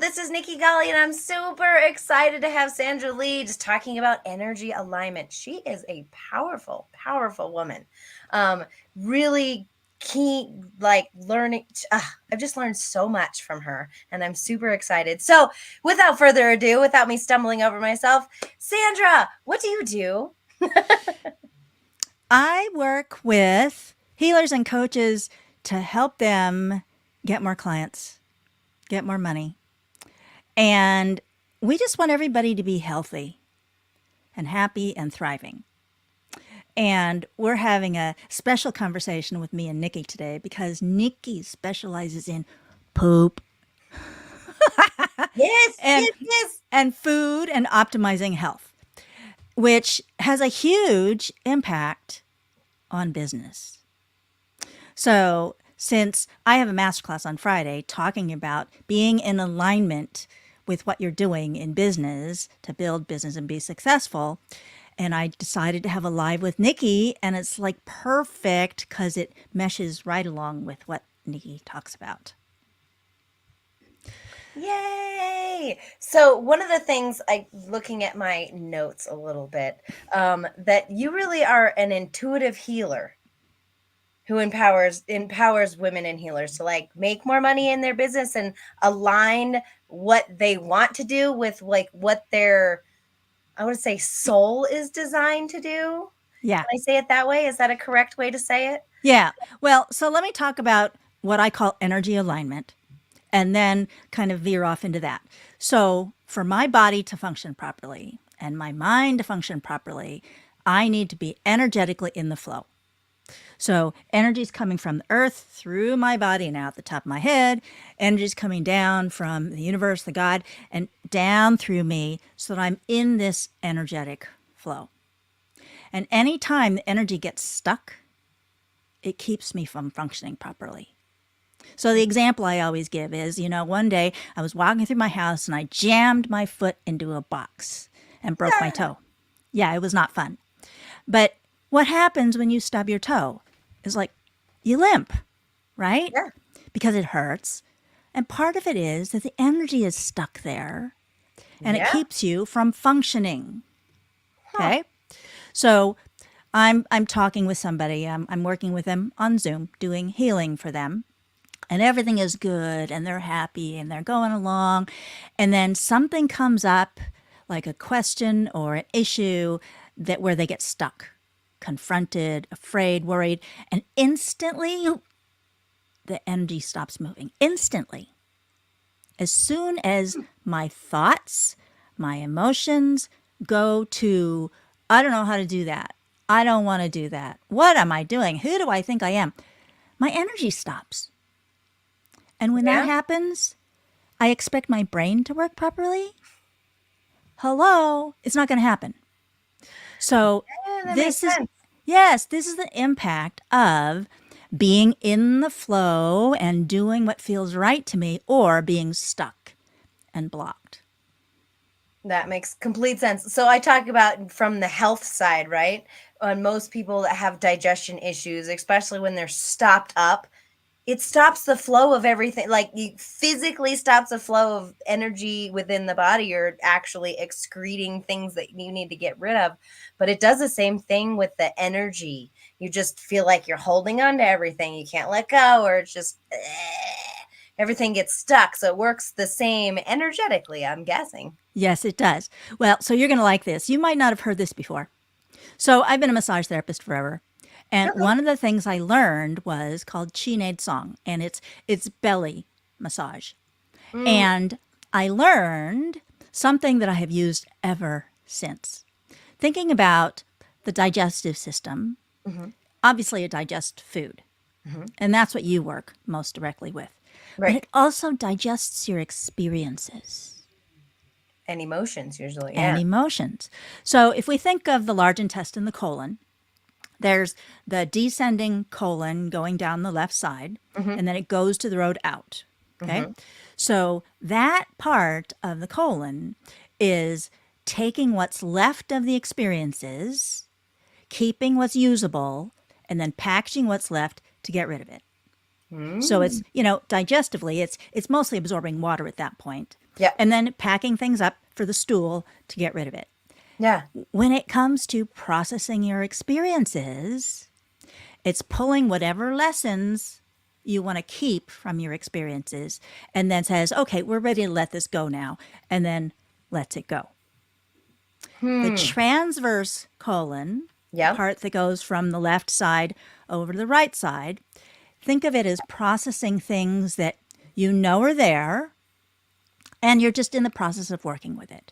this is Nikki Golly, and I'm super excited to have Sandra Lee just talking about energy alignment. She is a powerful, powerful woman. Really keen, like learning. I've just learned so much from her, and I'm super excited. So, without further ado, without me stumbling over myself, Sandra, what do you do? I work with healers and coaches to help them get more clients, get more money. And we just want everybody to be healthy and happy and thriving. And we're having a special conversation with me and Nikki today because Nikki specializes in poop Yes, and yes, yes. and food and optimizing health, which has a huge impact on business. So, since I have a masterclass on Friday talking about being in alignment with what you're doing in business to build business and be successful, and I decided to have a live with Nikki, and it's like perfect because it meshes right along with what Nikki talks about. Yay! So one of the things looking at my notes a little bit, that you really are an intuitive healer who empowers women and healers to like make more money in their business and align what they want to do with like what their, I would say, soul is designed to do. Yeah. Can I say it that way? Is that a correct way to say it? Yeah. Well, so let me talk about what I call energy alignment and then kind of veer off into that. So, for my body to function properly and my mind to function properly, I need to be energetically in the flow. So, energy is coming from the earth through my body and out the top of my head. Energy is coming down from the universe, the God, and down through me so that I'm in this energetic flow. And anytime the energy gets stuck, it keeps me from functioning properly. So the example I always give is, one day I was walking through my house and I jammed my foot into a box and broke my toe. Yeah, it was not fun. But what happens when you stub your toe is like you limp, right? Yeah. Because it hurts. And part of it is that the energy is stuck there and it Yeah. keeps you from functioning. Huh. Okay? So I'm talking with somebody. I'm working with them on Zoom, doing healing for them, and everything is good, and they're happy, and they're going along, and then something comes up, like a question or an issue that where they get stuck, confronted, afraid, worried, and instantly the energy stops moving. Instantly, as soon as my thoughts, my emotions go to, I don't know how to do that. I don't want to do that. What am I doing? Who do I think I am? My energy stops. And when that Yeah. happens, I expect my brain to work properly. Hello, it's not going to happen. So, Yeah, that makes this is, sense. yes, this is the impact of being in the flow and doing what feels right to me or being stuck and blocked. That makes complete sense. So I talk about from the health side, right? On most people that have digestion issues, especially when they're stopped up, it stops the flow of everything. Like you physically stops the flow of energy within the body. You're actually excreting things that you need to get rid of. But it does the same thing with the energy. You just feel like you're holding on to everything. You can't let go, or it's just everything gets stuck. So it works the same energetically, I'm guessing. Yes, it does. Well, so you're going to like this. You might not have heard this before. So I've been a massage therapist forever. And Okay. one of the things I learned was called Chinade Song, and it's belly massage. Mm, And I learned something that I have used ever since. Thinking about the digestive system, hmm. obviously it digests food, Hmm. and that's what you work most directly with. But Right. it also digests your experiences And emotions usually. and Yeah. emotions. So if we think of the large intestine, the colon, there's the descending colon going down the left side, Hmm. and then it goes to the road out. Okay. Hmm. So that part of the colon is taking what's left of the experiences, keeping what's usable, and then packaging what's left to get rid of it. So it's, Mm. digestively, it's mostly absorbing water at that point. Yep. and then packing things up for the stool to get rid of it. Yeah. When it comes to processing your experiences, it's pulling whatever lessons you want to keep from your experiences and then says, okay, we're ready to let this go now, and then lets it go. The transverse colon, the Yep. part that goes from the left side over to the right side, think of it as processing things that you know are there and you're just in the process of working with it.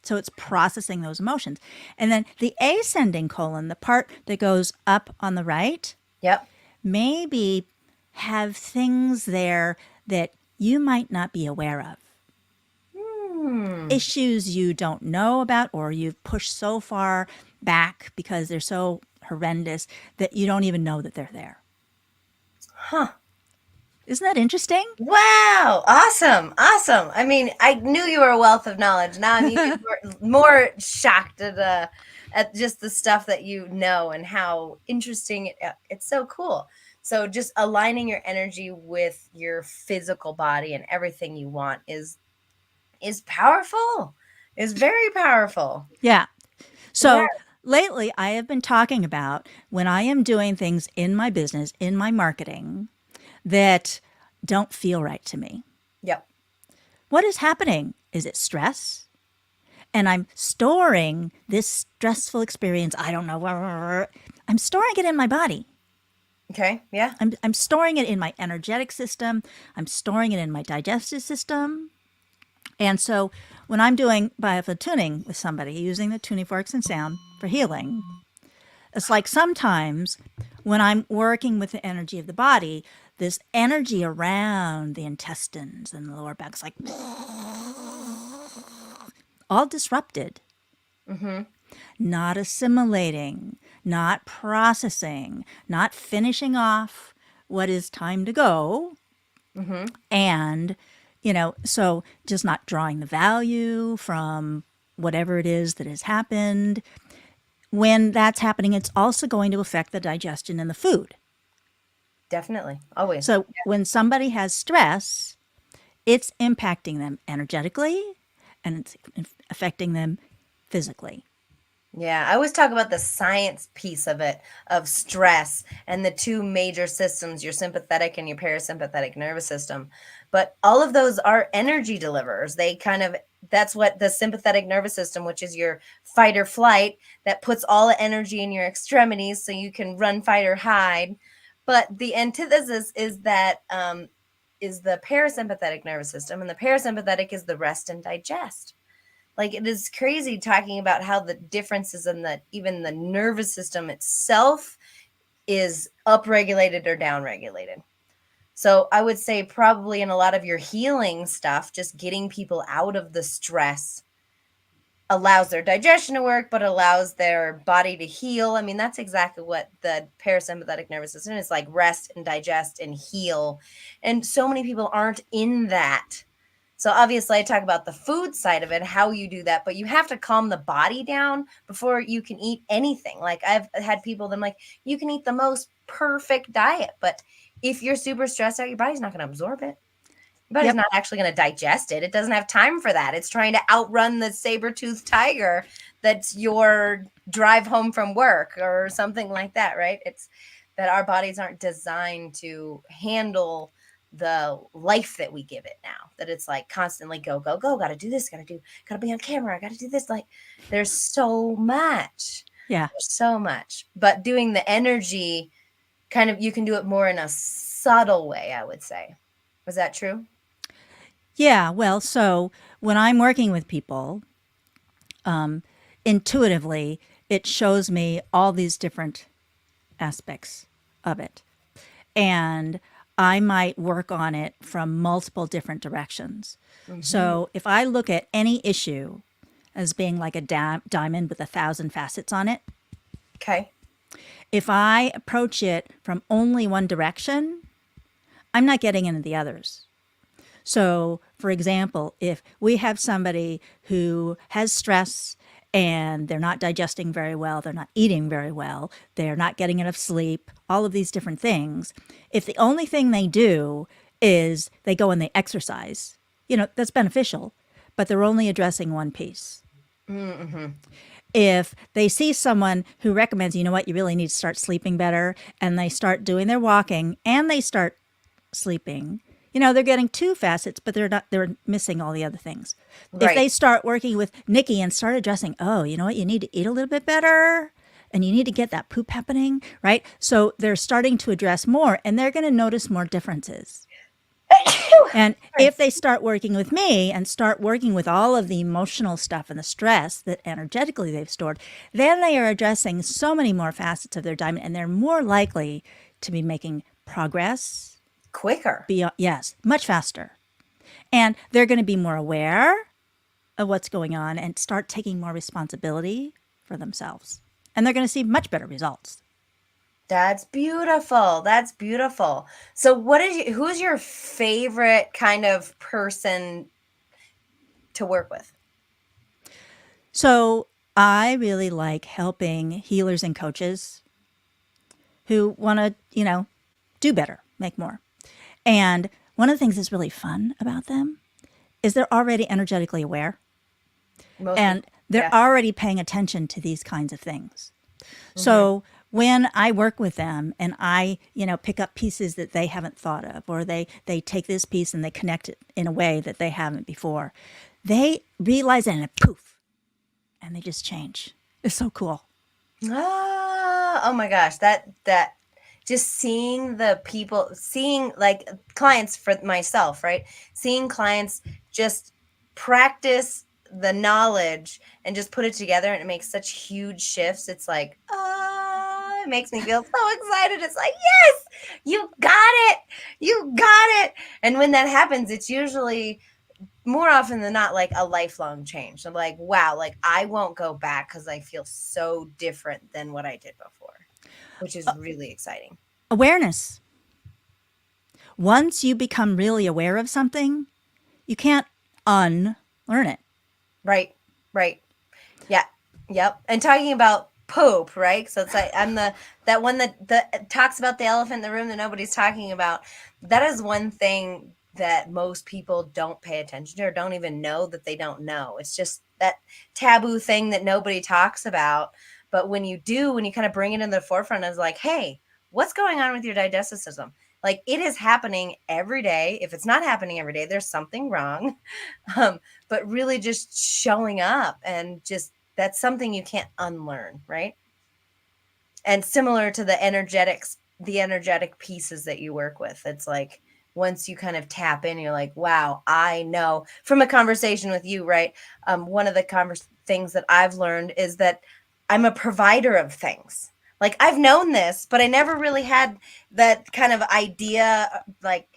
So it's processing those emotions. And then the ascending colon, the part that goes up on the right, Yep. maybe have things there that you might not be aware of. Issues you don't know about or you've pushed so far back because they're so horrendous that you don't even know that they're there. Huh. Isn't that interesting? Wow. Awesome. Awesome. I mean, I knew you were a wealth of knowledge. Now I'm even more shocked at just the stuff that you know and how interesting it's so cool. So just aligning your energy with your physical body and everything you want is powerful. Is very powerful. Yeah. Yeah. So lately, I have been talking about when I am doing things in my business, in my marketing, that don't feel right to me. Yep. What is happening? Is it stress? And I'm storing this stressful experience. I don't know. I'm storing it in my body. Okay. Yeah. I'm storing it in my energetic system. I'm storing it in my digestive system. And so when I'm doing biofield tuning with somebody using the tuning forks and sound for healing, it's like sometimes when I'm working with the energy of the body, this energy around the intestines and the lower back's like all disrupted, not assimilating, not processing, not finishing off what is time to go. And, so just not drawing the value from whatever it is that has happened. When that's happening, it's also going to affect the digestion in the food. Definitely. Always. So when somebody has stress, it's impacting them energetically and it's affecting them physically. Yeah, I always talk about the science piece of it, of stress and the two major systems, your sympathetic and your parasympathetic nervous system. But all of those are energy deliverers. That's what the sympathetic nervous system, which is your fight or flight, that puts all the energy in your extremities so you can run, fight, or hide. But the antithesis is the parasympathetic nervous system, and the parasympathetic is the rest and digest. Like, it is crazy talking about how the differences in even the nervous system itself is upregulated or downregulated. So I would say probably in a lot of your healing stuff, just getting people out of the stress allows their digestion to work, but allows their body to heal. I mean, that's exactly what the parasympathetic nervous system is like: rest and digest and heal. And so many people aren't in that. So obviously I talk about the food side of it, how you do that, but you have to calm the body down before you can eat anything. Like, I've had people, them like, you can eat the most perfect diet, but if you're super stressed out, your body's not going to absorb it. Your body's Yep. not actually going to digest it. It doesn't have time for that. It's trying to outrun the saber-toothed tiger that's your drive home from work or something like that, right? It's that our bodies aren't designed to handle the life that we give it now, that it's like constantly go, go, go, got to do this, got to be on camera, got to do this. Like, there's so much. Yeah. There's so much. But doing the energy kind of, you can do it more in a subtle way, I would say. Was that true? Yeah. Well, so when I'm working with people, intuitively, it shows me all these different aspects of it. And I might work on it from multiple different directions. So if I look at any issue as being like a diamond with 1,000 facets on it, Okay. if I approach it from only one direction, I'm not getting into the others. So, for example, if we have somebody who has stress and they're not digesting very well, they're not eating very well, they're not getting enough sleep, all of these different things, if the only thing they do is they go and they exercise, that's beneficial. but they're only addressing one piece. Mm-hmm. If they see someone who recommends, you know what, you really need to start sleeping better, and they start doing their walking and they start sleeping, they're getting two facets, but they're missing all the other things. If Right. they start working with Nikki and start addressing, oh, you know what, you need to eat a little bit better and you need to get that poop happening, right? So they're starting to address more and they're going to notice more differences. And Sorry. if they start working with me and start working with all of the emotional stuff and the stress that energetically they've stored, then they are addressing so many more facets of their diamond and they're more likely to be making progress. Quicker. Beyond, yes, much faster. And they're going to be more aware of what's going on and start taking more responsibility for themselves. And they're going to see much better results. That's beautiful. That's beautiful. So who's your favorite kind of person to work with? So I really like helping healers and coaches who want to, do better, make more. And one of the things that's really fun about them is they're already energetically aware Most and people. they're Yeah. already paying attention to these kinds of things. Mm-hmm. So when I work with them and I, pick up pieces that they haven't thought of, or they take this piece and they connect it in a way that they haven't before, they realize it and poof, and they just change. It's so cool. Oh my gosh, that just seeing the people, seeing like clients for myself, right? Seeing clients just practice the knowledge and just put it together and it makes such huge shifts. It's like, it makes me feel so excited. It's like, yes, you got it. You got it. And when that happens, it's usually more often than not like a lifelong change. I'm like, wow, like I won't go back because I feel so different than what I did before, which is really exciting. Awareness. Once you become really aware of something, you can't unlearn it. Right. Right. Yeah. Yep. And talking about poop, right? So it's like I'm that one that talks about the elephant in the room that nobody's talking about. That is one thing that most people don't pay attention to or don't even know that they don't know. It's just that taboo thing that nobody talks about. But when you do, when you kind of bring it in the forefront, it's like, hey, what's going on with your digestive system? Like it is happening every day. If it's not happening every day, there's something wrong. Um, but really just showing up and just that's something you can't unlearn, right? And similar to the energetic pieces that you work with, it's like once you kind of tap in, you're like, wow, I know from a conversation with you, right? One of the things that I've learned is that I'm a provider of things. Like I've known this, but I never really had that kind of idea. Like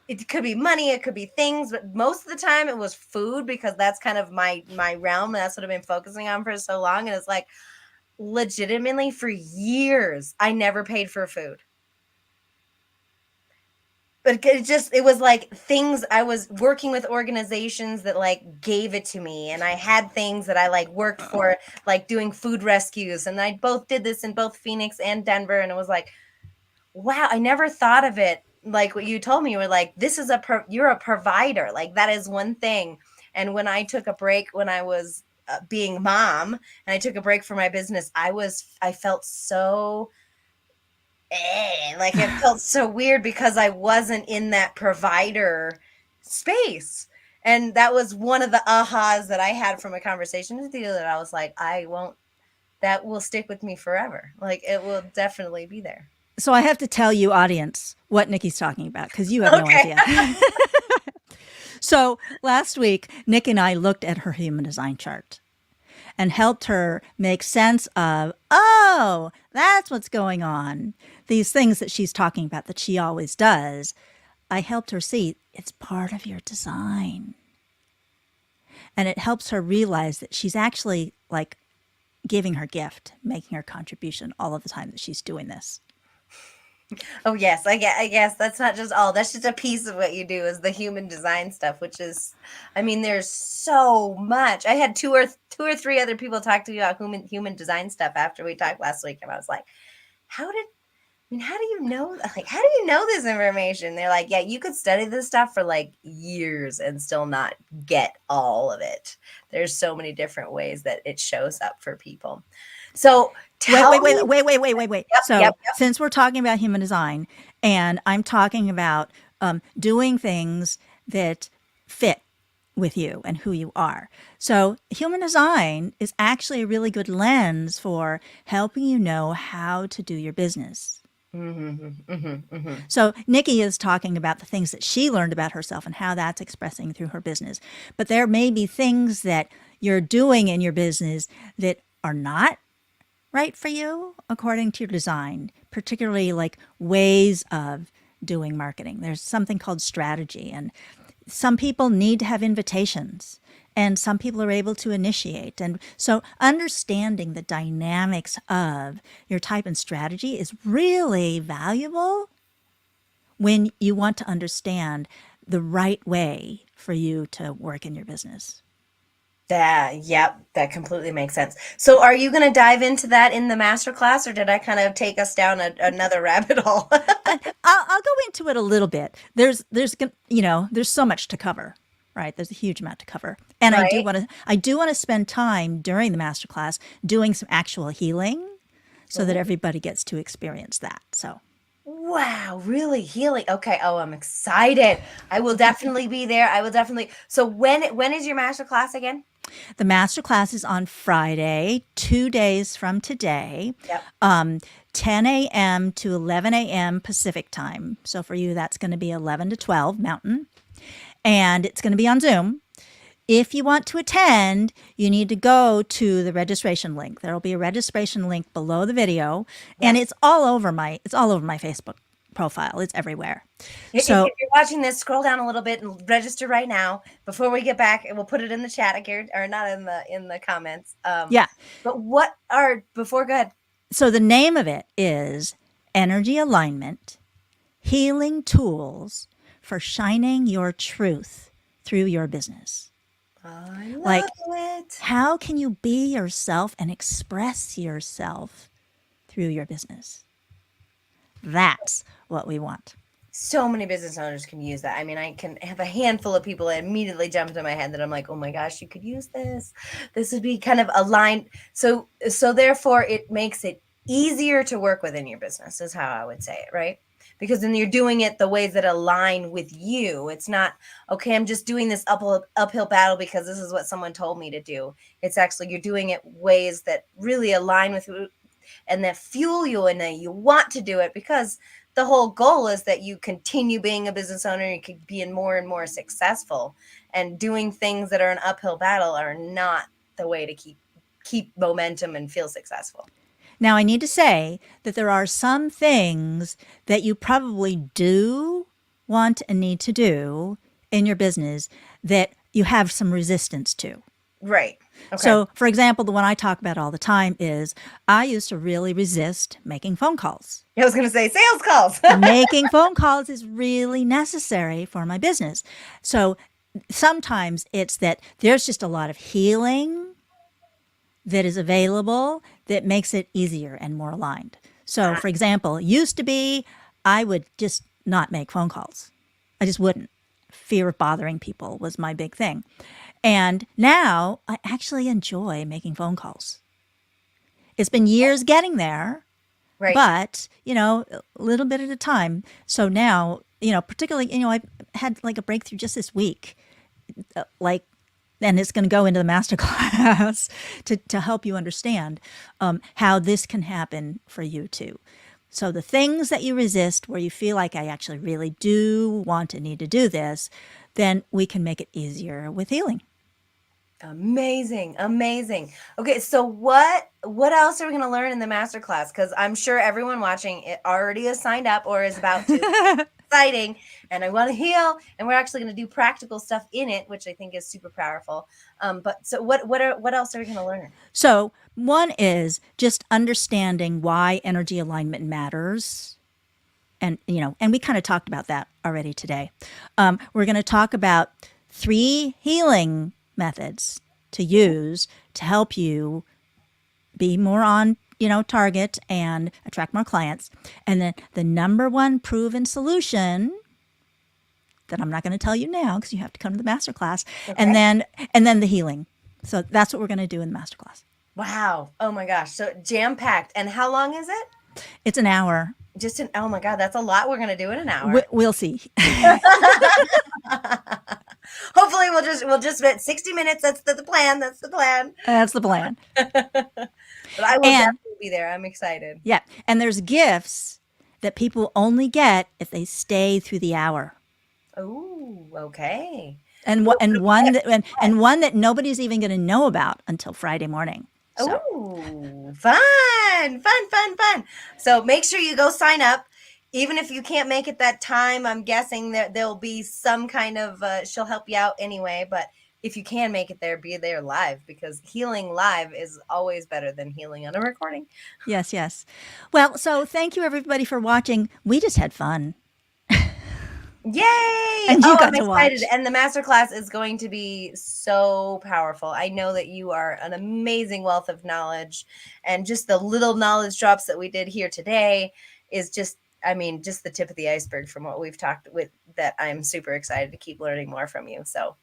it could be money, it could be things, but most of the time it was food because that's kind of my realm. And that's what I've been focusing on for so long. And it's like legitimately for years, I never paid for food. But it was like things I was working with organizations that like gave it to me. And I had things that I like worked for, like doing food rescues. And I both did this in both Phoenix and Denver. And it was like, wow, I never thought of it like what you told me. You were like, this is you're a provider. Like that is one thing. And when I took a break when I was being mom and I took a break for my business, I felt so like it felt so weird because I wasn't in that provider space. And that was one of the ahas that I had from a conversation with you that I was like, that will stick with me forever. Like it will definitely be there. So I have to tell you, audience, what Nikki's talking about because you have no Okay. idea. So last week, Nick and I looked at her human design chart and helped her make sense of, oh, that's what's going on. These things that she's talking about that she always does. I helped her see it's part of your design. And it helps her realize that she's actually like giving her gift, making her contribution all of the time that she's doing this. Oh yes, I guess that's not just all. That's just a piece of what you do is the human design stuff, which is, I mean, there's so much. I had two or three other people talk to me about human design stuff after we talked last week, and I was like, how did I mean, how do you know? Like, how do you know this information? They're like, yeah, you could study this stuff for like years and still not get all of it. There's so many different ways that it shows up for people. So Wait, tell wait, me. wait, wait, wait, wait, wait, wait. Yep, yep, So, yep. since we're talking about human design, and I'm talking about doing things that fit with you and who you are. So, human design is actually a really good lens for helping you know how to do your business. So, Nikki is talking about the things that she learned about herself and how that's expressing through her business. But there may be things that you're doing in your business that are not right for you according to your design, particularly like ways of doing marketing. There's something called strategy, and some people need to have invitations and some people are able to initiate. And so understanding the dynamics of your type and strategy is really valuable when you want to understand the right way for you to work in your business. Yep, that completely makes sense. So, are you going to dive into that in the masterclass, or did I kind of take us down another rabbit hole? I'll go into it a little bit. There's so much to cover, right? There's a huge amount to cover, and Right? I do want to spend time during the masterclass doing some actual healing, so that Oh, everybody gets to experience that. So wow, really healing. Okay. Oh, I'm excited. I will definitely be there. I will definitely. So, when is your masterclass again? the masterclass is on Friday, 2 days from today, Yep. um, 10 a.m. to 11 a.m. Pacific time. So for you, that's going to be 11 to 12 Mountain, and it's going to be on Zoom. If you want to attend, you need to go to the registration link. There will be a registration link below the video, and Yes. it's all over my Facebook profile. It's everywhere. If So you're watching this, scroll down a little bit and register right now before we get back, and we'll put it in the chat again, or not in the comments. yeah, But what are before? Go ahead. so the name of it is Energy Alignment Healing Tools for Shining Your Truth Through Your Business. I love Like, it. how can you be yourself and express yourself through your business? That's what we want. So many business owners can use that. I mean, I can have a handful of people that immediately jump into my head that I'm like, oh my gosh, you could use this. This would be kind of aligned. So therefore, it makes it easier to work within your business. Is how I would say it, right? Because then you're doing it the ways that align with you. It's not okay. I'm just doing this uphill battle because this is what someone told me to do. It's actually you're doing it ways that really align with you and that fuel you and that you want to do it because the whole goal is that you continue being a business owner, you keep being more and more successful, and doing things that are an uphill battle are not the way to keep momentum and feel successful. Now, I need to say that there are some things that you probably do want and need to do in your business that you have some resistance to. Right. Okay. So, for example, the one I talk about all the time is I used to really resist making phone calls. I was going to say sales calls. Making phone calls is really necessary for my business. So, sometimes it's that there's just a lot of healing that is available that makes it easier and more aligned. So, for example, used to be I would just not make phone calls. I just wouldn't. Fear of bothering people was my big thing. And now I actually enjoy making phone calls. It's been years getting there, Right. but, a little bit at a time. So now, particularly, I had like a breakthrough just this week, like, and it's going to go into the master class to help you understand how this can happen for you too. So the things that you resist where you feel like I actually really do want and need to do this, then we can make it easier with healing. Amazing, amazing. Okay, so what else are we going to learn in the masterclass? Because I'm sure everyone watching it already is signed up or is about to. Exciting, and I want to heal, and we're actually going to do practical stuff in it, which I think is super powerful. But so what else are we going to learn? So one is just understanding why energy alignment matters. And, and we kind of talked about that already today. We're going to talk about 3 healing methods to use to help you be more on target and attract more clients. And then the number one proven solution that I'm not going to tell you now because you have to come to the masterclass, Okay. and then the healing. So that's what we're going to do in the masterclass. Wow. Oh my gosh. So jam packed. And how long is it? It's an hour. Oh my God, that's a lot we're going to do in an hour. We'll see. Hopefully we'll just spend 60 minutes. That's the plan. That's the plan. That's the plan. But I will definitely be there. I'm excited. Yeah. And there's gifts that people only get if they stay through the hour. Oh, okay. And one that nobody's even going to know about until Friday morning. So. Oh, fun. So make sure you go sign up. Even if you can't make it that time, I'm guessing that there'll be some kind of, she'll help you out anyway. But if you can make it there, be there live, because healing live is always better than healing on a recording. Yes. Well, so thank you everybody for watching. We just had fun. Yay! And you got I'm to excited. watch. And the masterclass is going to be so powerful. I know that you are an amazing wealth of knowledge, and just the little knowledge drops that we did here today is just the tip of the iceberg from what we've talked with, that I'm super excited to keep learning more from you. So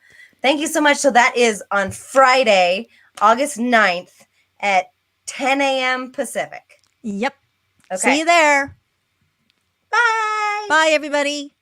thank you so much. So that is on Friday, August 9th at 10 a.m. Pacific. Yep. Okay. See you there. Bye. Bye, everybody.